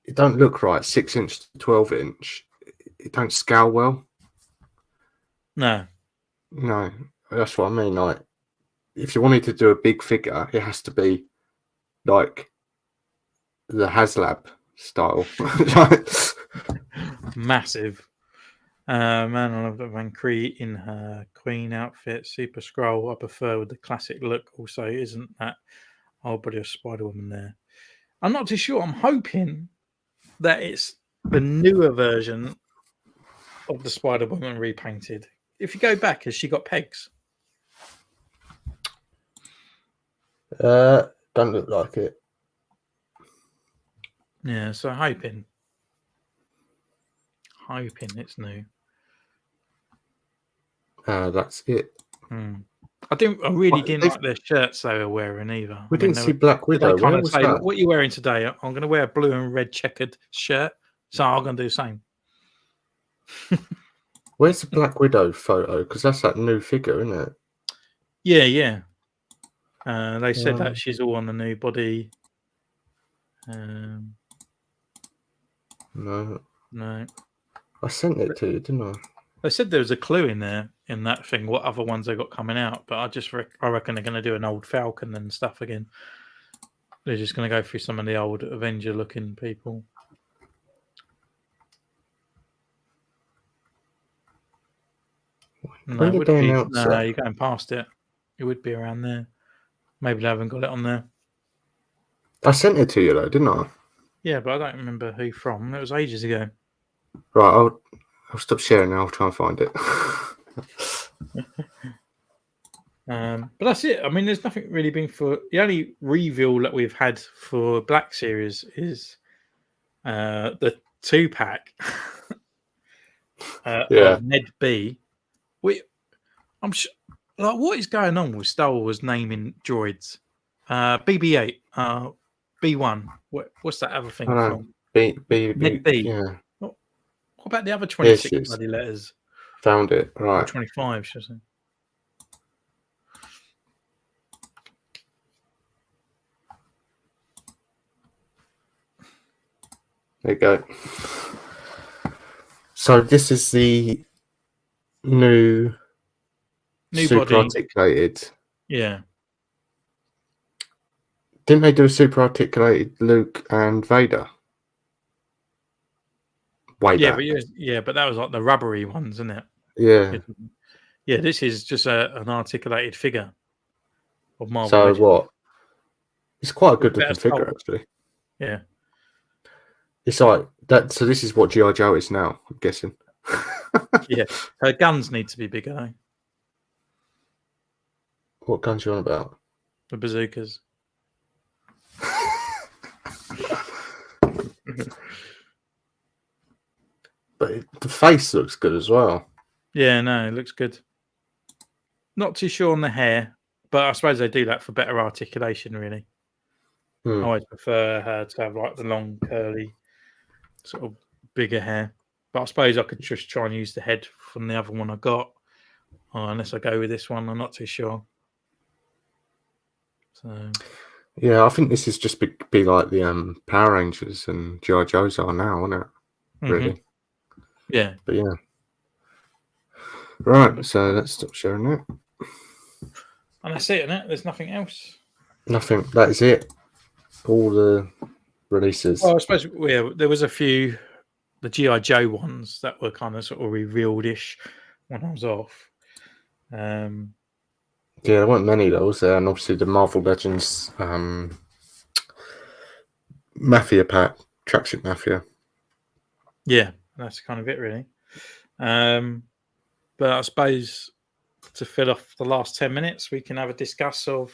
It don't look right. 6 inch to 12 inch. It don't scale well. No, that's what I mean. Like, if you wanted to do a big figure, it has to be like the HasLab style. Massive. Man, I love that Van Cree in her Queen outfit. Super Skrull, I prefer with the classic look. Also, isn't that whole body of Spider-Woman there. I'm not too sure. I'm hoping that it's the newer version of the Spider-Woman repainted. If you go back, has she got pegs? Don't look like it. Yeah, so hoping it's new. That's it. I really didn't like their shirts they were wearing either. We didn't see Black Widow. They kind of say, "What are you wearing today?" I'm going to wear a blue and red checkered shirt, so I'm going to do the same. Where's the Black Widow photo? Because that's that new figure, isn't it? Yeah. They said that she's all on the new body. No. I sent it to you, didn't I? They said there was a clue in there in that thing. What other ones they got coming out? But I reckon they're going to do an old Falcon and stuff again. They're just going to go through some of the old Avenger-looking people. No, you're going past it. It would be around there. Maybe they haven't got it on there. I sent it to you though, didn't I? Yeah, but I don't remember who from. It was ages ago. Right, I'll stop sharing and I'll try and find it. But that's it. I mean, there's nothing really been for... The only reveal that we've had for Black Series is the 2-pack of Ned B. I'm sure... Like, what is going on with Star Wars naming droids? BB-8, B1. What's that other thing from? Ned B. Yeah. What about the other 26 bloody letters? Found it. Right. 25, should I say? There you go. So this is the new super body. Articulated. Yeah. Didn't they do a super articulated Luke and Vader? Way back. But that was like the rubbery ones, isn't it? Yeah. Yeah, this is just an articulated figure of Marvel. So Legends. what? It's quite a good looking figure, actually. Yeah. It's like that. So this is what G.I. Joe is now, I'm guessing. Yeah. Her guns need to be bigger, though. What guns are you on about? The bazookas. But the face looks good as well. Yeah, no, it looks good. Not too sure on the hair, but I suppose they do that for better articulation, really. I always prefer her to have like the long, curly, sort of bigger hair. But I suppose I could just try and use the head from the other one I got. Unless I go with this one, I'm not too sure. So, yeah, I think this is just be like the Power Rangers and G.I. Joes are now, isn't it? Really? Yeah. But yeah. Right, so let's stop sharing that. And that's it, isn't it? There's nothing else. Nothing. That is it. All the releases. Well, I suppose there was a few, the G.I. Joe ones that were kind of sort of revealed-ish when I was off. Yeah, there weren't many of those there, and obviously the Marvel Legends Mafia pack, Tracksuit Mafia. Yeah, that's kind of it, really. But I suppose to fill off the last 10 minutes, we can have a discuss of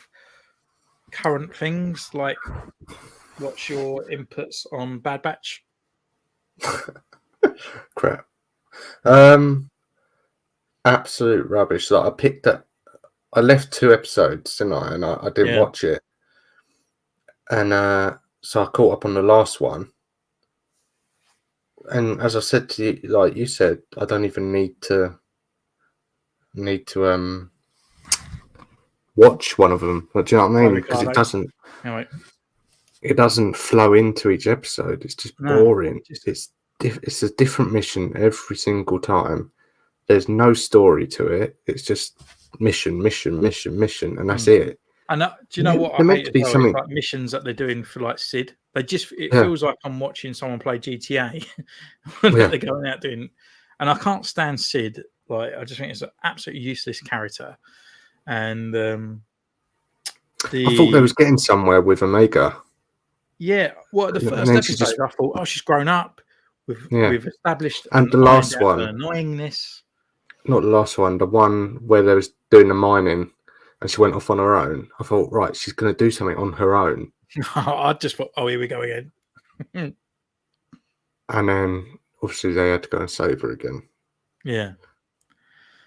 current things, like what's your inputs on Bad Batch? Crap. Absolute rubbish. Like I left 2 episodes, didn't I? And I didn't watch it. And so I caught up on the last one. And as I said to you, like you said, I don't even need to watch one of them. Do you know what I mean? Because it doesn't flow into each episode. It's just boring. It's a different mission every single time. There's no story to it. It's just mission, and that's it. And do you know what? I hate as well? It's like missions that they're doing for like Sid. It feels like I'm watching someone play GTA when they're going out doing. And I can't stand Sid. Like, I just think it's an absolutely useless character. And I thought they was getting somewhere with Omega. Yeah, well, the first episode, I thought, oh, she's grown up. We've established and the last one, annoyingness. Not the last one, the one where they was doing the mining, and she went off on her own. I thought, right, she's going to do something on her own. I just thought, oh, here we go again. And then obviously they had to go and save her again. Yeah,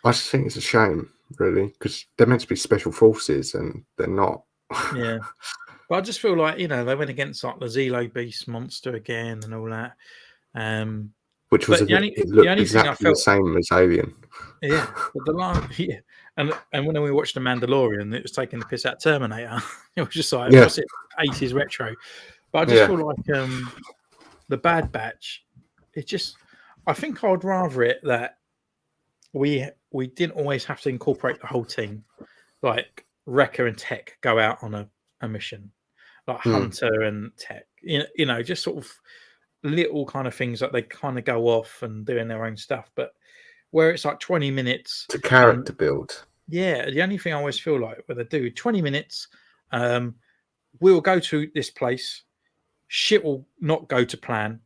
I just think it's a shame, really, because they're meant to be special forces and they're not. Yeah. But I just feel like, they went against like the Zelo Beast monster again and all that. Which was exactly the same as Alien. Yeah, but and when we watched The Mandalorian, it was taking the piss out of Terminator. It was just like, what's it, 80s retro. But I just feel like the Bad Batch, I think I'd rather it that we didn't always have to incorporate the whole team. Like Wrecker and Tech go out on a mission. Like Hunter and Tech, just sort of little kind of things that they kind of go off and doing their own stuff. But where it's like 20 minutes to character build. Yeah, the only thing I always feel like when they do 20 minutes, we'll go to this place, shit will not go to plan.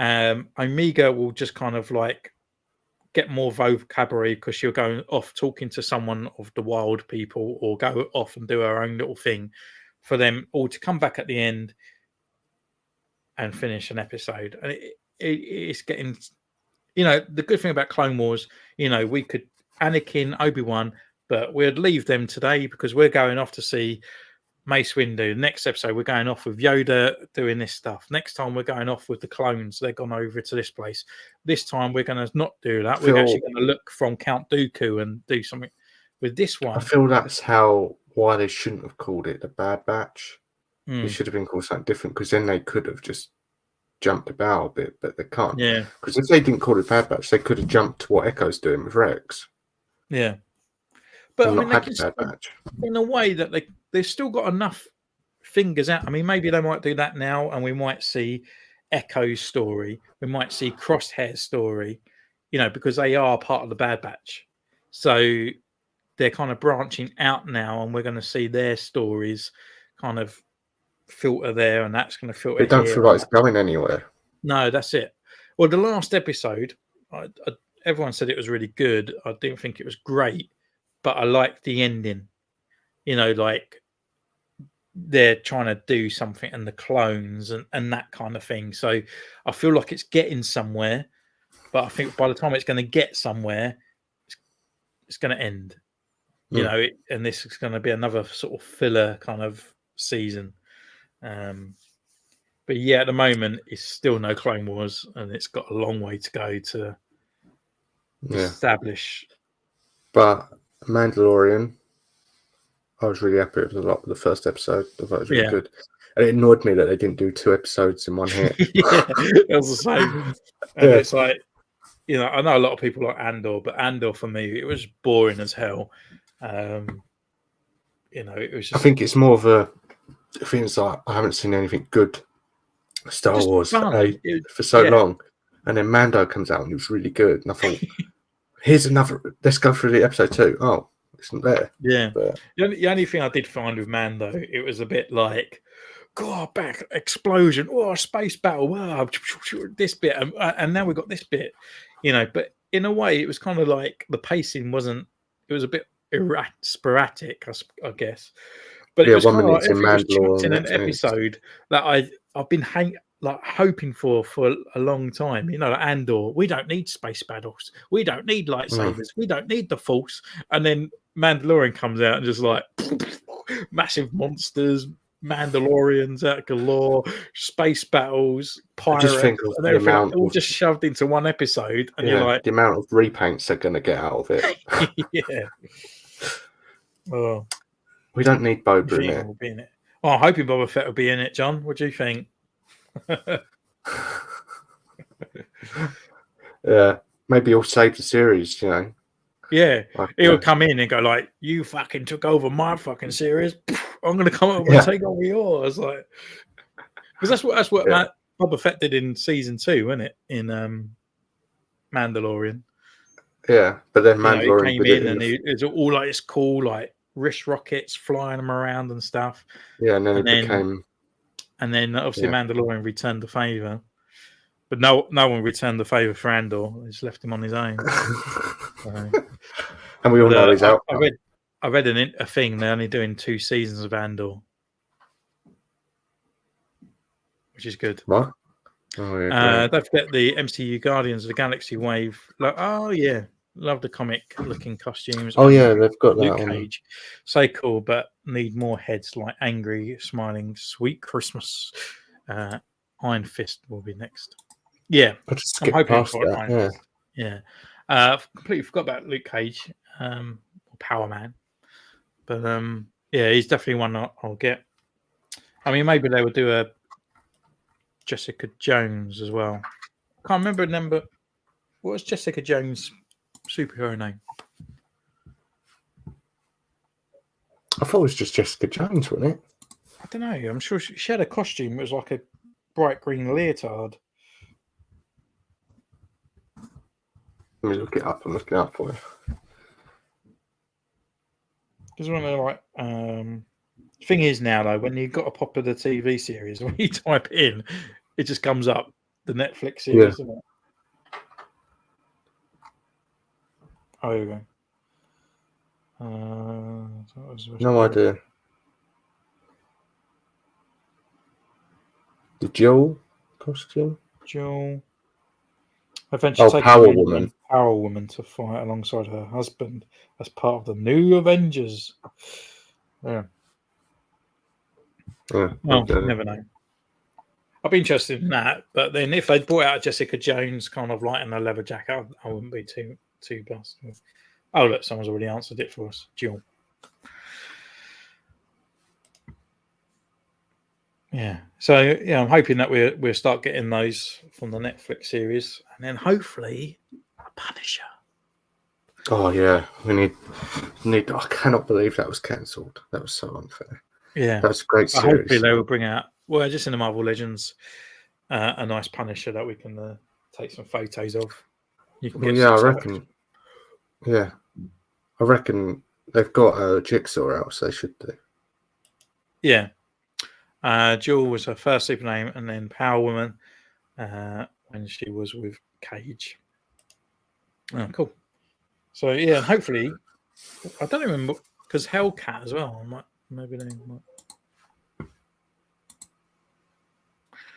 Omega will just kind of like get more vocabulary because she'll go off talking to someone of the wild people or go off and do her own little thing for them all to come back at the end and finish an episode. And it's getting, the good thing about Clone Wars, we could Anakin, Obi-Wan, but we'd leave them today because we're going off to see Mace Windu. Next episode, we're going off with Yoda doing this stuff. Next time, we're going off with the clones. They've gone over to this place. This time, we're going to not do that. We're actually going to look from Count Dooku and do something with this one. I feel that's why they shouldn't have called it the Bad Batch. It should have been called something different because then they could have just jumped about a bit, but they can't. Yeah. Because if they didn't call it Bad Batch, they could have jumped to what Echo's doing with Rex. Yeah. But I mean, Bad Batch. In a way that they've still got enough fingers out. I mean, maybe they might do that now, and we might see Echo's story. We might see Crosshair's story, because they are part of the Bad Batch. So they're kind of branching out now, and we're going to see their stories kind of filter there, and that's going to filter. It don't feel like it's going anywhere. No, that's it. Well, the last episode, everyone said it was really good. I didn't think it was great, but I liked the ending. Like they're trying to do something and the clones and that kind of thing. So I feel like it's getting somewhere, but I think by the time it's going to get somewhere, it's going to end. And this is going to be another sort of filler kind of season. But yeah, at the moment, it's still no Clone Wars, and it's got a long way to go to establish. But Mandalorian, I was really happy with the first episode. I thought it was really good. And it annoyed me that they didn't do 2 episodes in one hit. It was the same. And it's like, I know a lot of people like Andor, but Andor for me, it was boring as hell. It was just, I think it's more of a. I think it's like I haven't seen anything good Star Wars for so long, and then Mando comes out and it was really good, and I thought, here's another. Let's go through the episode 2. Oh, it's not there. Yeah. But the only thing I did find with Mando, it was a bit like, God, back explosion, space battle, this bit, and now we got this bit, But in a way, it was kind of like the pacing wasn't. It was a bit sporadic, I guess. But it was kind of like in an episode that I've been hoping for a long time. Like Andor, we don't need space battles, we don't need lightsabers, we don't need the Force, and then Mandalorian comes out and just like massive monsters, Mandalorians out galore, space battles, pirates, and everything all just shoved into one episode. And you're like, the amount of repaints they're going to get out of it. Yeah. Oh. We don't need Boba in it. Oh, I'm hoping Boba Fett will be in it, John. What do you think? Yeah, maybe he'll save the series, Yeah, he'll come in and go like, "You fucking took over my fucking series. I'm going to come over and take over yours." Like, because that's what Boba Fett did in season 2, wasn't it? In Mandalorian. Yeah, but then Mandalorian he came in and it was all like, it's cool, like wrist rockets, flying them around and stuff. Yeah, and then it became. And then obviously Mandalorian returned the favor, but no one returned the favor for Andor. They just left him on his own. And we all know he's out. I read a thing. They're only doing 2 seasons of Andor, which is good. What? Oh, yeah, don't forget the MCU Guardians of the Galaxy wave. Oh yeah, love the comic looking costumes. Oh yeah, they've got that Luke Cage. So cool, but need more heads like angry, smiling, sweet Christmas. Iron Fist will be next. Yeah, I just skipped past that. Yeah. Completely forgot about Luke Cage, Power Man, but yeah, he's definitely one I'll get. I mean, maybe they would do a Jessica Jones as well. Can't remember. What was Jessica Jones' superhero name? I thought it was just Jessica Jones, wasn't it? I don't know. I'm sure she had a costume. It was like a bright green leotard. Let me look it up. I'm looking it up for you. Because when they're like, thing is now though, when you've got a popular TV series, when you type in, it just comes up the Netflix series. Isn't it? Oh, here we go. No idea. The Jill costume? Jill. Eventually Power Woman. Power Woman to fight alongside her husband as part of the new Avengers. Yeah. Well, never know. I'd be interested in that, but then if they brought out Jessica Jones kind of like in a leather jacket, I wouldn't be too buzzed. Oh, look, someone's already answered it for us. Jill. Yeah. So yeah, I'm hoping that we'll start getting those from the Netflix series, and then hopefully a Punisher. Oh yeah, we need. I cannot believe that was cancelled. That was so unfair. Yeah, that was a great series. Hopefully they will bring out. Well, just in the Marvel Legends, a nice Punisher that we can take some photos of. You can get I reckon. Yeah, I reckon they've got a Jigsaw out, so they should do. Yeah. Jill was her first super name, and then Power Woman when she was with Cage. Oh, cool. So yeah, and hopefully, I don't remember because Hellcat as well. Maybe they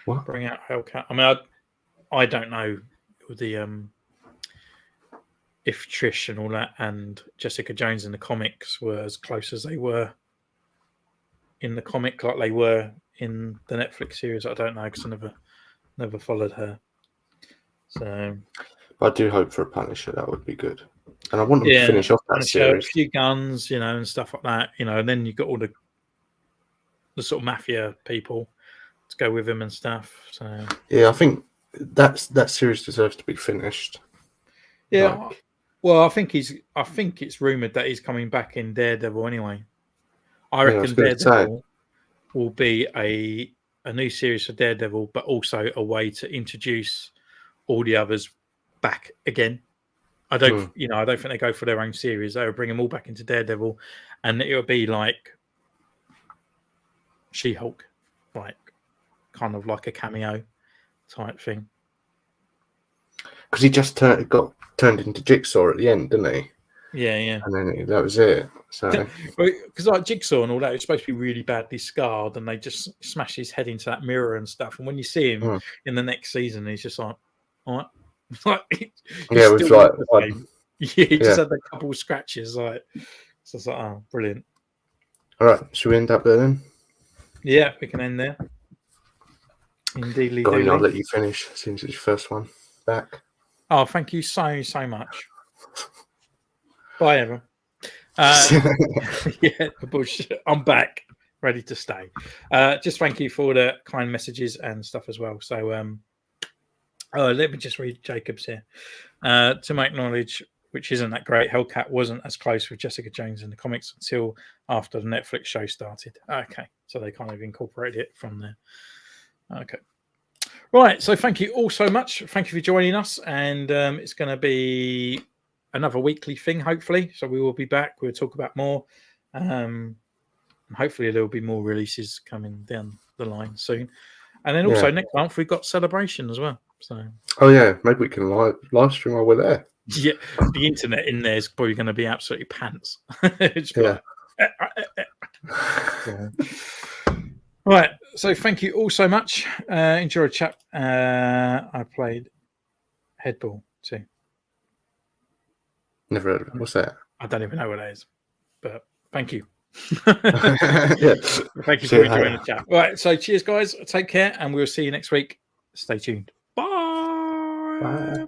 might bring out Hellcat. I mean, I don't know the if Trish and all that and Jessica Jones in the comics were as close as they were in the comic, like they were in the Netflix series. I don't know because I never followed her. So I do hope for a Punisher. That would be good. And I want them to finish off that Punisher, series. a few guns, and stuff like that, and then you've got all the sort of mafia people to go with him and stuff. So yeah, I think that series deserves to be finished. Yeah. Well, I think it's rumored that he's coming back in Daredevil anyway. I reckon Daredevil will be a new series for Daredevil, but also a way to introduce all the others back again. I don't think they go for their own series. They will bring them all back into Daredevil, and it will be like She-Hulk, like kind of like a cameo type thing. Because he just got turned into Jigsaw at the end, didn't he? Yeah. And then that was it. So because like Jigsaw and all that, it's supposed to be really badly scarred, and they just smash his head into that mirror and stuff. And when you see him in the next season, he's just like, all right. Like, with like he just had a couple of scratches, like so. It's like, oh, brilliant. All right, should we end up there then? Yeah, we can end there. Indeedly, I'll let you finish since it's your first one back. Oh, thank you so much. Bye, Evan. Yeah, Bush. I'm back, ready to stay. Just thank you for the kind messages and stuff as well. So, let me just read Jacob's here. To my knowledge, which isn't that great, Hellcat wasn't as close with Jessica Jones in the comics until after the Netflix show started. Okay, so they kind of incorporated it from there. Okay. Right, so thank you all so much. Thank you for joining us, and it's going to be another weekly thing, hopefully. So we will be back. We'll talk about more And hopefully there will be more releases coming down the line soon. And then also next month we've got Celebration as well. So maybe we can live stream while we're there. Yeah, the internet in there is probably going to be absolutely pants. Like, Right, so thank you all so much. Enjoyed chat. I played Headball too. Never heard of it. What's that? I don't even know what it is, but thank you. Thank you for joining the chat. Right, so cheers, guys. Take care, and we'll see you next week. Stay tuned. Bye. Bye.